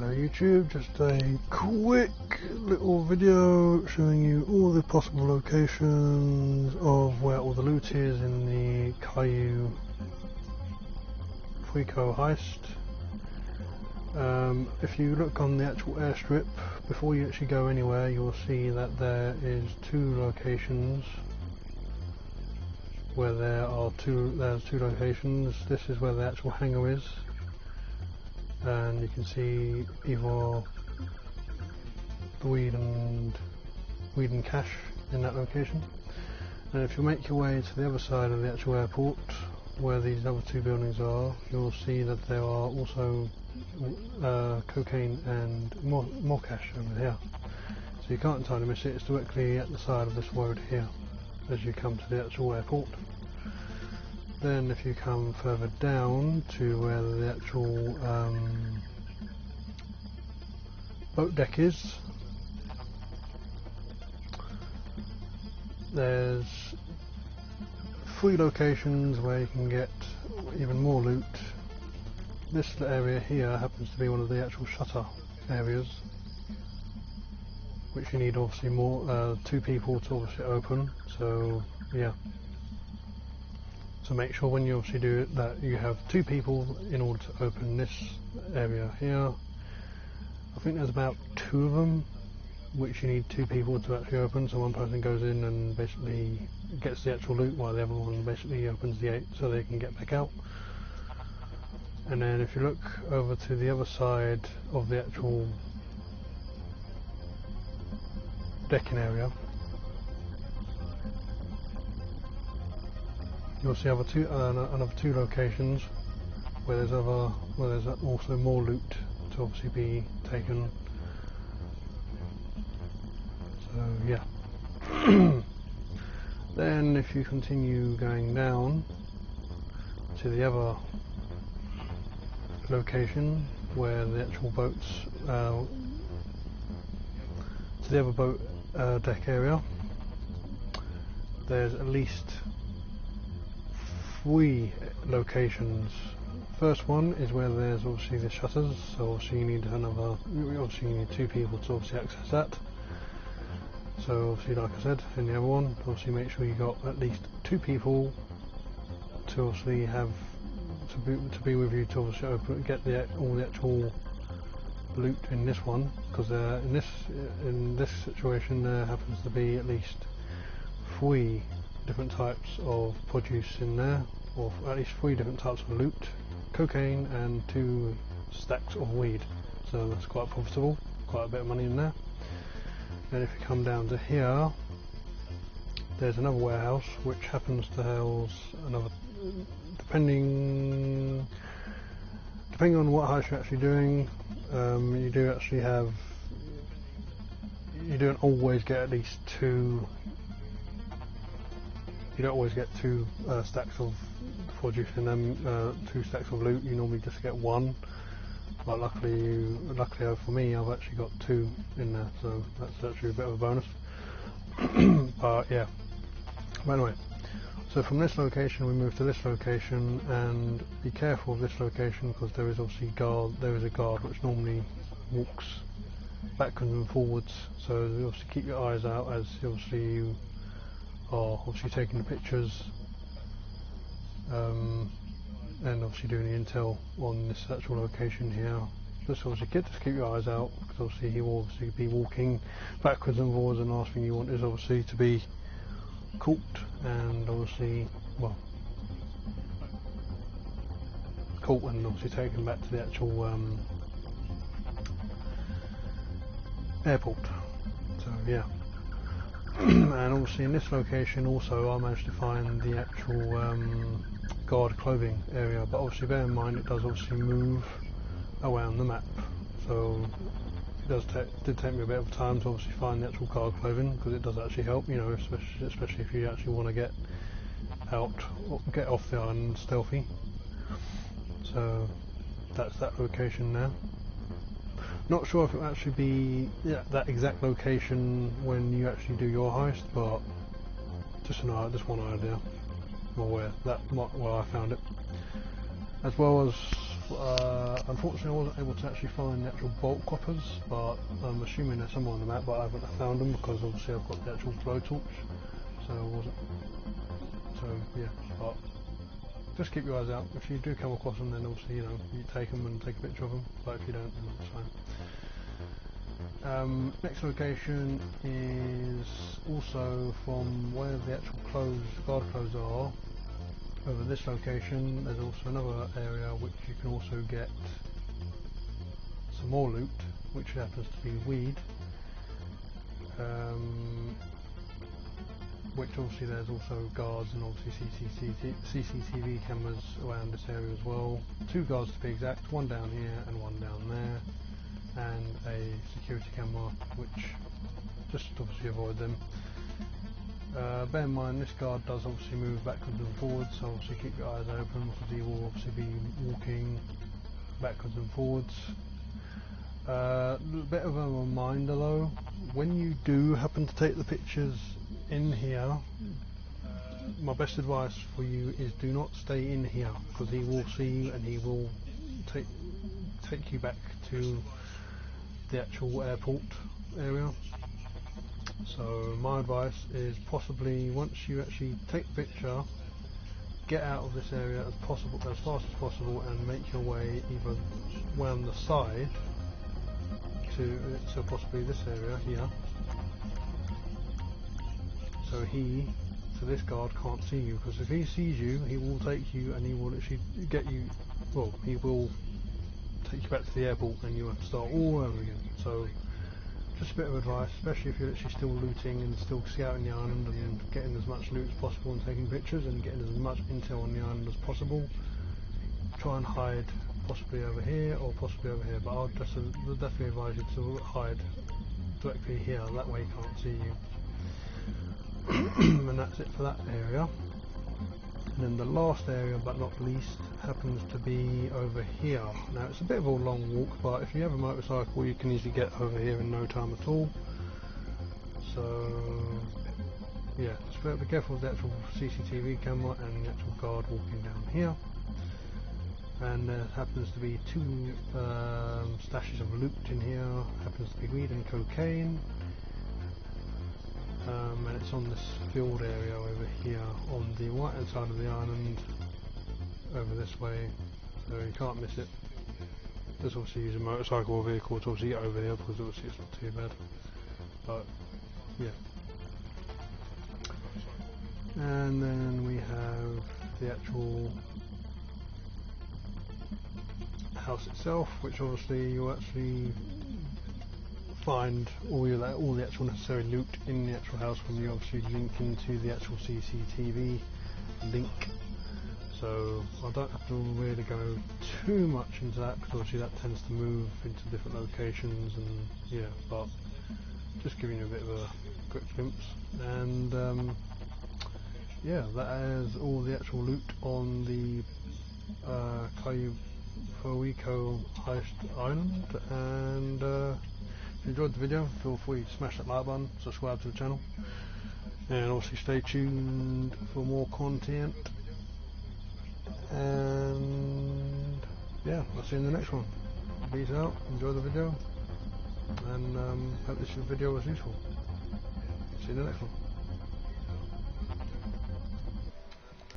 Hello YouTube, just a quick little video showing you all the possible locations of where all the loot is in the CAYO PERICO heist. If you look on the actual airstrip, before you actually go anywhere, you'll see that there is two locations where there's two locations. This is where the actual hangar is, and you can see either the weed and cash in that location. And if you make your way to the other side of the actual airport, where these other two buildings are, you'll see that there are also cocaine and more cash over here. So you can't entirely miss it. It's directly at the side of this road here as you come to the actual airport. Then if you come further down to where the actual boat deck is, there's 3 locations where you can get even more loot. This area here happens to be one of the actual shutter areas, which you need obviously more 2 people to obviously open. So yeah, so make sure when you obviously do it that you have 2 people in order to open this area here. I think there's about 2 of them which you need 2 people to actually open, so one person goes in and basically gets the actual loot while the other one basically opens the gate so they can get back out. And then if you look over to the other side of the actual decking area, you'll see another 2 locations where there's also more loot to obviously be taken. So yeah. Then if you continue going down to the other location where the actual boats, to the other boat deck area, there's at least 3 locations. First one is where there's obviously the shutters, so obviously you need 2 people to obviously access that. So obviously, like I said, in the other one, obviously make sure you got at least 2 people to obviously have to be with you to obviously get all the actual loot in this one, because in this situation there happens to be at least 3 different types of produce in there, or at least 3 different types of loot, cocaine and 2 stacks of weed. So that's quite profitable, quite a bit of money in there. Then if you come down to here, there's another warehouse which happens to house another, depending on what heist you're actually doing, you don't always get at least 2. You don't always get 2 stacks of produce in them, 2 stacks of loot. You normally just get 1. But luckily for me, I've actually got 2 in there, so that's actually a bit of a bonus. But yeah. But anyway, so from this location we move to this location, and be careful of this location because there is obviously a guard which normally walks backwards and forwards. So you obviously keep your eyes out as obviously you are obviously taking the pictures. And obviously doing the intel on this actual location here. Just obviously just keep your eyes out, because obviously he will obviously be walking backwards and forwards, and the last thing you want is obviously to be caught and obviously, well, caught and obviously taken back to the actual airport. So yeah. And obviously in this location also I managed to find the actual guard clothing area, but obviously bear in mind it does obviously move around the map, so it did take me a bit of time to obviously find the actual guard clothing, because it does actually help, you know, especially if you actually want to get off the island stealthy. So that's that location now. Not sure if it will actually be that exact location when you actually do your heist, but just one idea, or where I found it. As well as unfortunately I wasn't able to actually find the actual bolt coppers, but I'm assuming they're somewhere on the map, but I haven't found them because obviously I've got the actual blowtorch, so I wasn't. So yeah, but just keep your eyes out. If you do come across them, then obviously you take them and take a picture of them. But if you don't, then that's fine. Next location is also from where the actual guard clothes are. Over this location, there's also another area which you can also get some more loot, which happens to be weed. Which obviously there's also guards and obviously CCTV cameras around this area as well. 2 guards to be exact, one down here and one down there, and a security camera, which just obviously avoid them. Bear in mind this guard does obviously move backwards and forwards, so obviously keep your eyes open because he will obviously be walking backwards and forwards. A bit of a reminder though, when you do happen to take the pictures in here, my best advice for you is do not stay in here because he will see you and he will take you back to the actual airport area. So my advice is possibly once you actually take the picture, get out of this area as fast as possible and make your way either round the side to possibly this area here, so this guard can't see you, because if he sees you he will take you and he will actually get you, well, he will take you back to the airport and you have to start all over again. So just a bit of advice, especially if you're actually still looting and still scouting the island and getting as much loot as possible and taking pictures and getting as much intel on the island as possible. Try and hide possibly over here or possibly over here, but I'll definitely advise you to hide directly here, that way he can't see you. And that's it for that area. And then the last area, but not least, happens to be over here. Now it's a bit of a long walk, but if you have a motorcycle you can easily get over here in no time at all. So yeah, just be careful with the actual CCTV camera and the actual guard walking down here. And there happens to be 2 stashes of loot in here, happens to be weed and cocaine. And it's on this field area over here on the right hand side of the island, over this way, so you can't miss it. Just obviously use a motorcycle or vehicle to obviously get over there, because obviously it's not too bad, but yeah. And then we have the actual house itself, which obviously you actually find all the actual necessary loot in the actual house when you obviously link into the actual CCTV link. So I don't have to really go too much into that because obviously that tends to move into different locations, and yeah, but just giving you a bit of a quick glimpse. And yeah, that is all the actual loot on the PERICO heist island. And if you enjoyed the video, feel free to smash that like button, subscribe to the channel, and obviously stay tuned for more content. And yeah, I'll see you in the next one. Peace out, enjoy the video, and hope this video was useful. See you in the next one.